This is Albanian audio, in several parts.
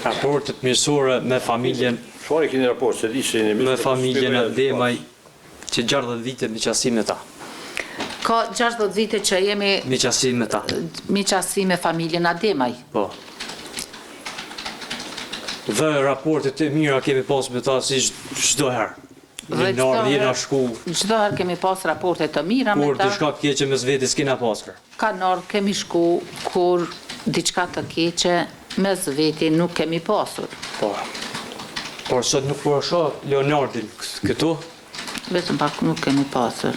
Raportet mirësore me familjen Çfarë keni raport se di se jeni me familjen Ademaj që 60 vite me qasi me ta. Ka 60 vite që jemi Me qasi me ta. miqësi me familjen Ademaj. Po. Dhe raportet e mira kemi pas me ta si çdo herë. Jena shku, Çdo herë kemi pas raporte të mira me kur ta. diçka të keqe mes vetes kena pasur. Ka nërë kemi shku kur diçka të keqe mes veti nuk kemi pasur. Po. Por sot nuk po e shoh Leonardin këtu. Vetëm pak nuk kemi pasur.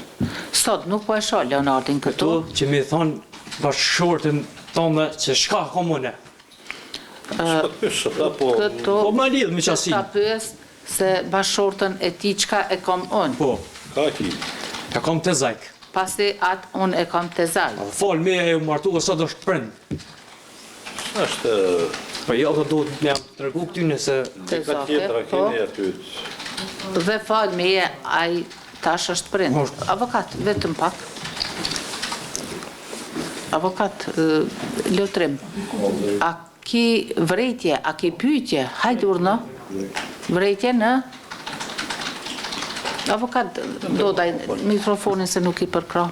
Sot nuk po e shoh Leonardin këtu. Këtu që mi thonë bashkëshortën tonë që shka komune. Këtu Po ma lidh me qasi. ta pyes se bashkëshortën e ti çka e kom unë. Po, Ka ki. e kom të zajk. Pasi atë unë e kom të zalë. Fal me e martu sot është prind. Është Po jo, do duhet me jam të regu këty nëse... Të ka tjetra zoke, po. keni aty. Dhe fal me je, ai tash është prind. Avokat, vetëm pak. Avokat, lutrim. A ki vrejtje, a ki pyetje? Hajde urno. Vrejtje në? Avokat, do daj mikrofonin se nuk i përkra.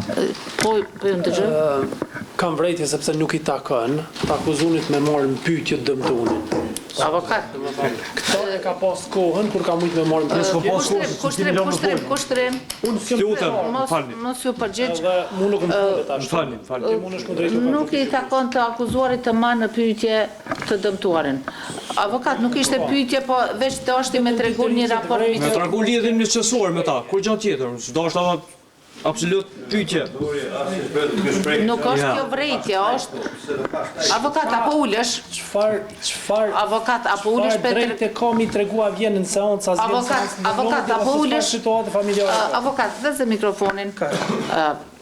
Po ju ndëgjoj. Kam vrejtje sepse nuk i takon të akuzunit me marrë në pyetje të dëmtuarit. Avokat. Këta e ka pas kohën kur ka mujtë me marrë në pyetje. Kushtrim. Unë s'jam Lutem, falni. Mos ju përgjigj. Dhe mu nuk më fundet Më ashtu. falni. Mu nuk më drejtu Nuk i takon të akuzuarit të marrë në pyetje të dëmtuarin. Avokat, nuk ishte pyetje, po veç të është me tregu një raport Me miqësor. tregu lidhjen miqësor me ta, kur gjatë tjetër, s'do është ava absolut pyetje. Nuk është Ja. kjo vrejtje, është... Avokat, apo ulesh? Çfarë Avokat, apo ulesh për... drejtë kam i tregua vjen në seanca, Avokat, apo ulesh? situatë familjare. Avokat, dhe mikrofonin.